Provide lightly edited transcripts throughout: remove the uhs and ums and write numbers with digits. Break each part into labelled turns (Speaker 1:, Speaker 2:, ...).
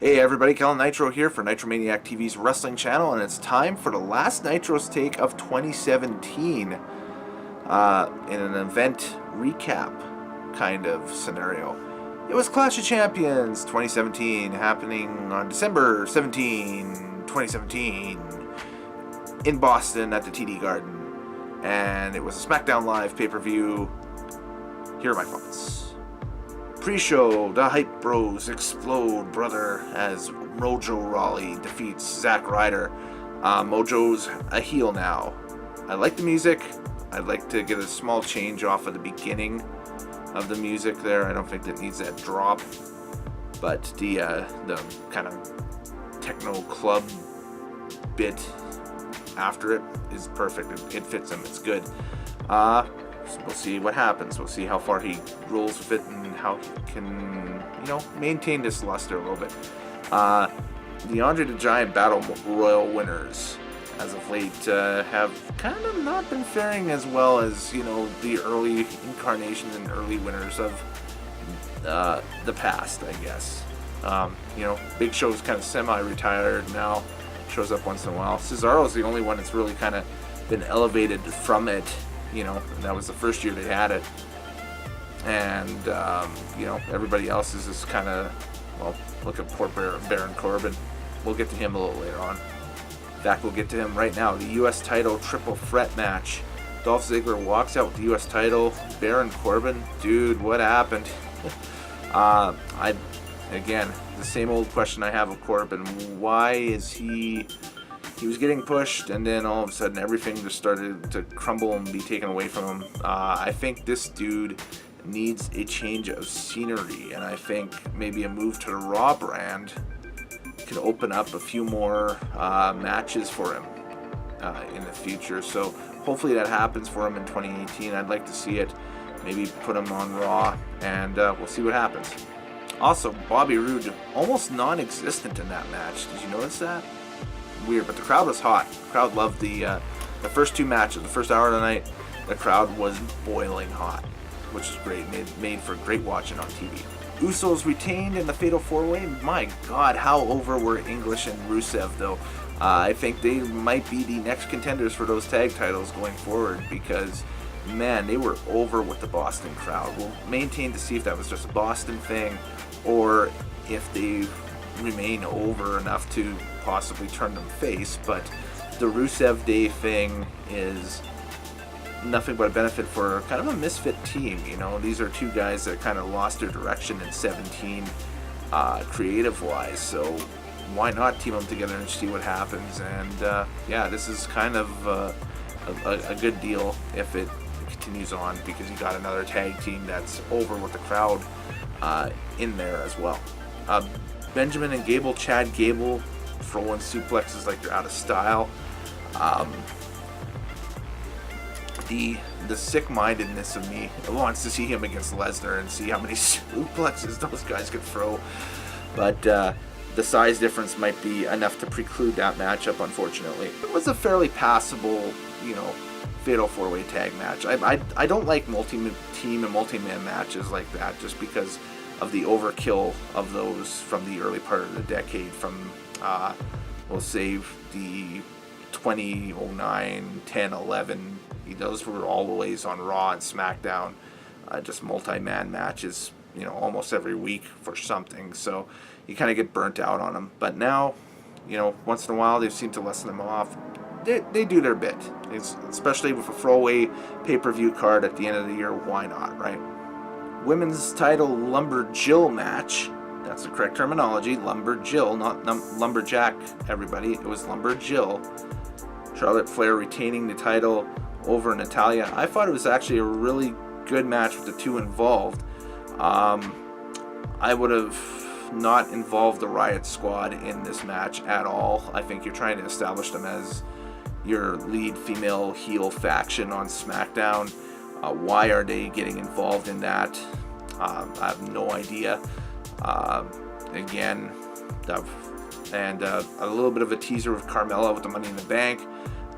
Speaker 1: Hey everybody, Kellen Nitro here for Nitromaniac TV's wrestling channel, and it's time for the last Nitro's take of 2017 in an event recap kind of scenario. It was Clash of Champions 2017 happening on December 17, 2017 in Boston at the TD Garden, and it was a SmackDown Live pay-per-view. Here are my thoughts. Pre-show, the Hype Bros explode, brother, as Mojo Rawley defeats Zack Ryder. Mojo's a heel now. I like the music. I'd like to get a small change off of the beginning of the music there. I don't think it needs that drop, but the kind of techno club bit after it is perfect. It fits him. It's good. So we'll see what happens. We'll see how far he rolls with it and how he can, maintain this luster a little bit. The Andre the Giant Battle Royal winners, as of late, have kind of not been faring as well as, the early incarnations and early winners of the past, I guess. Big Show's kind of semi-retired now, shows up once in a while. Cesaro's the only one that's really kind of been elevated from it. That was the first year they had it. And, everybody else is just kind of, look at poor Baron Corbin. We'll get to him a little later on. In fact, we'll get to him right now. The U.S. title triple threat match. Dolph Ziggler walks out with the U.S. title. Baron Corbin, dude, what happened? Again, the same old question I have of Corbin. Why is he was getting pushed, and then all of a sudden everything just started to crumble and be taken away from him. I think this dude needs a change of scenery, and I think maybe a move to the Raw brand could open up a few more matches for him in the future. So hopefully that happens for him in 2018. I'd like to see it. Maybe put him on Raw, and we'll see what happens. Also, Bobby Roode, almost non-existent in that match. Did you notice that? Weird, but the crowd was hot. The crowd loved the first two matches. The first hour of the night, the crowd was boiling hot, which is great. Made for great watching on TV. Usos retained in the Fatal 4-Way. My God, how over were English and Rusev, though. I think they might be the next contenders for those tag titles going forward because, man, they were over with the Boston crowd. We'll maintain to see if that was just a Boston thing or if they remain over enough to possibly turn them face, but the Rusev Day thing is nothing but a benefit for kind of a misfit team. These are two guys that kind of lost their direction in 17 creative wise, so why not team them together and see what happens? And this is kind of a good deal if it continues on, because you got another tag team that's over with the crowd in there as well. Benjamin and Gable, Chad Gable throwing suplexes like they're out of style. The sick-mindedness of me wants to see him against Lesnar and see how many suplexes those guys could throw. But the size difference might be enough to preclude that matchup, unfortunately. It was a fairly passable, Fatal 4-Way tag match. I don't like multi-team and multi-man matches like that just because of the overkill of those from the early part of the decade, from we'll say the 2009, 10, 11. Those were always on Raw and SmackDown, just multi-man matches, almost every week for something. So you kind of get burnt out on them. But now, once in a while they seem to lessen them off. They do their bit, especially with a throwaway pay-per-view card at the end of the year. Why not, right? Women's title Lumberjill match. That's the correct terminology. Lumberjill, not Lumberjack, everybody. It was Lumberjill. Charlotte Flair retaining the title over Natalya. I thought it was actually a really good match with the two involved. I would have not involved the Riot Squad in this match at all. I think you're trying to establish them as your lead female heel faction on SmackDown. Why are they getting involved in that? I have no idea. Again, and a little bit of a teaser with Carmella with the Money in the Bank.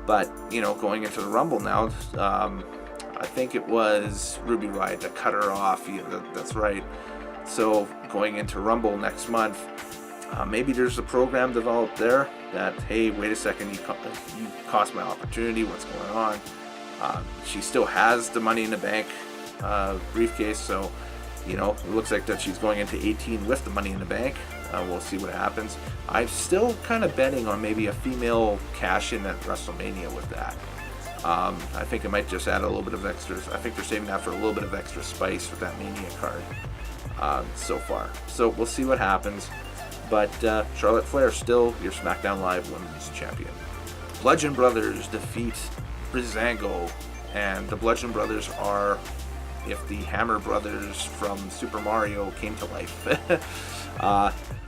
Speaker 1: But, going into the Rumble now, I think it was Ruby Riott that cut her off. That's right. So going into Rumble next month, Maybe there's a program developed there that, hey, wait a second, you cost my opportunity, what's going on? She still has the Money in the Bank briefcase, so, you know, it looks like that she's going into 18 with the Money in the Bank. We'll see what happens. I'm still kind of betting on maybe a female cash-in at WrestleMania with that. I think it might just add a little bit of extra. I think they're saving that for a little bit of extra spice with that Mania card so far. So we'll see what happens. But Charlotte Flair still your SmackDown Live Women's Champion. Bludgeon Brothers defeat Breezango, and the Bludgeon Brothers are if the Hammer Brothers from Super Mario came to life.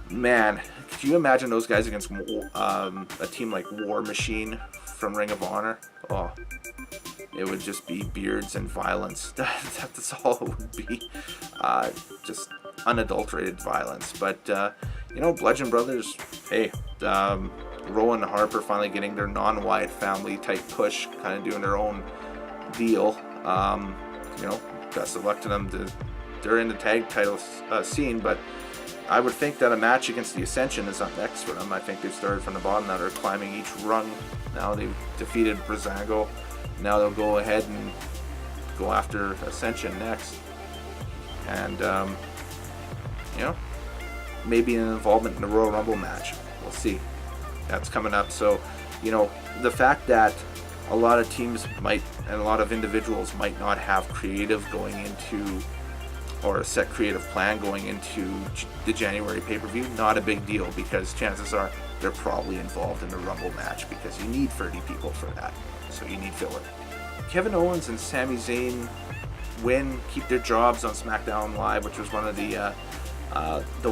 Speaker 1: Man, could you imagine those guys against a team like War Machine from Ring of Honor? Oh, it would just be beards and violence. That's all it would be. Just unadulterated violence. But, you know, Bludgeon Brothers, hey, Rowan and Harper finally getting their non-Wyatt family type push, kind of doing their own deal. You know, best of luck to them. They're in the tag title scene, but I would think that a match against the Ascension is up next for them. I think they've started from the bottom. Now they're climbing each rung. Now they've defeated Breezango. Now they'll go ahead and go after Ascension next. And, you know, maybe an involvement in the Royal Rumble match. We'll see. That's coming up. So, you know, the fact that a lot of teams might, and a lot of individuals might not have creative going into, or a set creative plan going into the January pay-per-view, not a big deal, because chances are they're probably involved in the Rumble match, because you need 30 people for that, so you need filler. Kevin Owens and Sami Zayn win, keep their jobs on SmackDown Live, which was one of the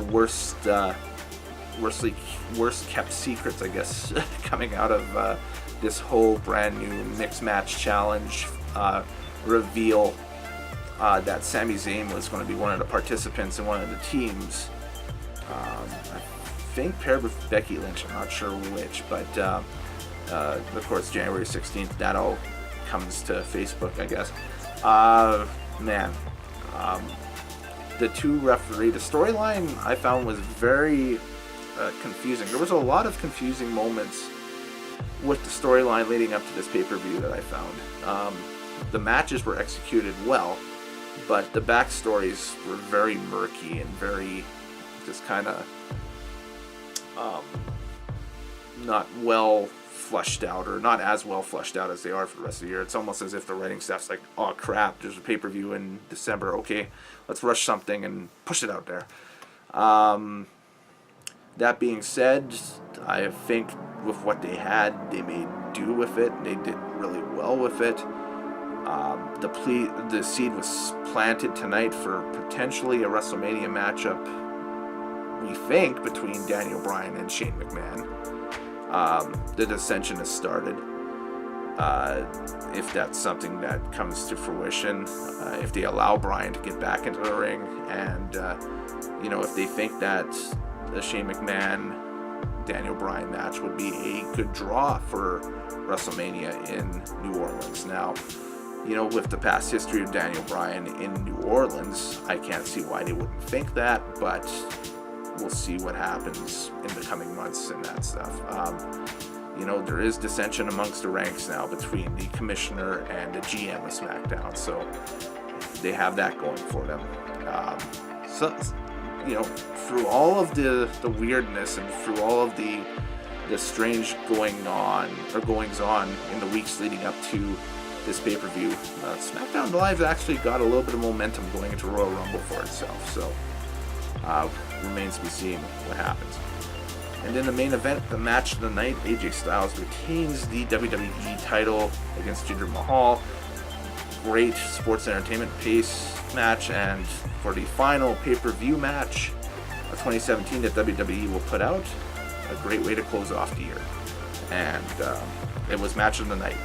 Speaker 1: worst kept secrets, I guess, coming out of this whole brand new mixed match challenge reveal. That Sami Zayn was going to be one of the participants in one of the teams. I think paired with Becky Lynch, I'm not sure which, but of course January 16th, that all comes to Facebook, I guess. Man, the storyline I found was very confusing. There was a lot of confusing moments with the storyline leading up to this pay-per-view that I found. The matches were executed well, but the backstories were very murky and very just kind of not well flushed out, or not as well flushed out as they are for the rest of the year. It's almost as if the writing staff's like, oh crap, there's a pay-per-view in December, okay, let's rush something and push it out there. That being said, I think with what they had, they made do with it. They did really well with it. The seed was planted tonight for potentially a WrestleMania matchup, we think, between Daniel Bryan and Shane McMahon. The dissension has started. If that's something that comes to fruition, if they allow Bryan to get back into the ring, and you know, if they think that the Shane McMahon Daniel Bryan match would be a good draw for WrestleMania in New Orleans. Now, you know, with the past history of Daniel Bryan in New Orleans, I can't see why they wouldn't think that, but we'll see what happens in the coming months and that stuff. You know, there is dissension amongst the ranks now between the commissioner and the GM of SmackDown, so they have that going for them. So, you know, through all of the weirdness and through all of the strange goings on in the weeks leading up to this pay-per-view, SmackDown Live actually got a little bit of momentum going into Royal Rumble for itself, so remains to be seen what happens. And in the main event, the match of the night, AJ Styles retains the WWE title against Jinder Mahal. Great sports entertainment pace match, and for the final pay-per-view match of 2017 that WWE will put out, a great way to close off the year. And it was match of the night.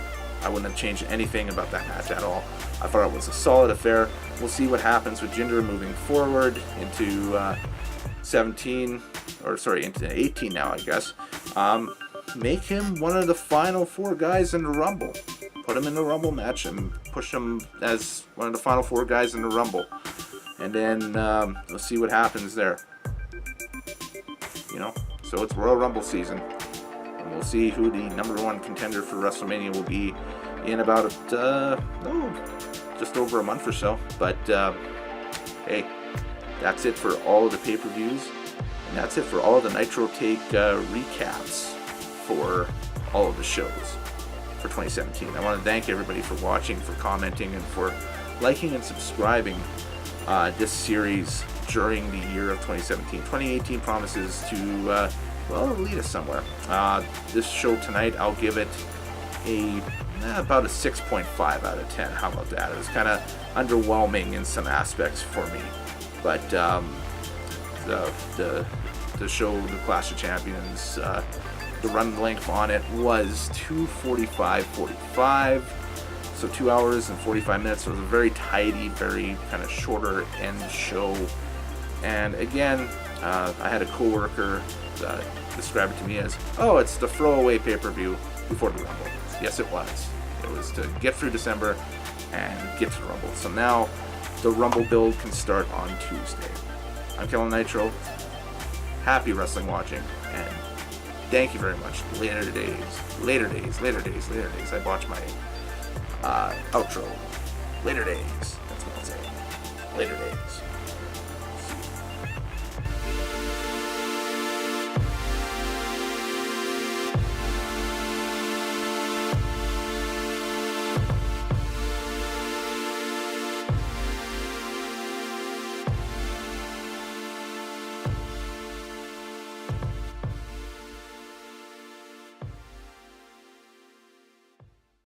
Speaker 1: I wouldn't have changed anything about that match at all. I thought it was a solid affair. We'll see what happens with Jinder moving forward into into 18 now, I guess. Make him one of the final four guys in the Rumble. Put him in the Rumble match and push him as one of the final four guys in the Rumble. And then we'll see what happens there. you know. So it's Royal Rumble season, and we'll see who the #1 contender for WrestleMania will be in about just over a month or so. But hey, that's it for all of the pay-per-views, and that's it for all of the Nitro Take recaps for all of the shows for 2017. I want to thank everybody for watching, for commenting, and for liking and subscribing this series during the year of 2017. 2018 promises to lead us somewhere. This show tonight, I'll give it about a 6.5 out of 10. How about that? It was kind of underwhelming in some aspects for me, but the show, the Clash of Champions, the run length on it was 2:45:45, so 2 hours and 45 minutes. So it was a very tidy, very kind of shorter end show. And again, I had a coworker describe it to me as, oh, it's the throwaway pay-per-view before the Rumble. Yes, it was. It was to get through December and get to the Rumble. So now the Rumble build can start on Tuesday. I'm Kellen Nitro. Happy wrestling watching, and thank you very much. Later days. I botched my outro. Later days. That's what I'll say. Later days.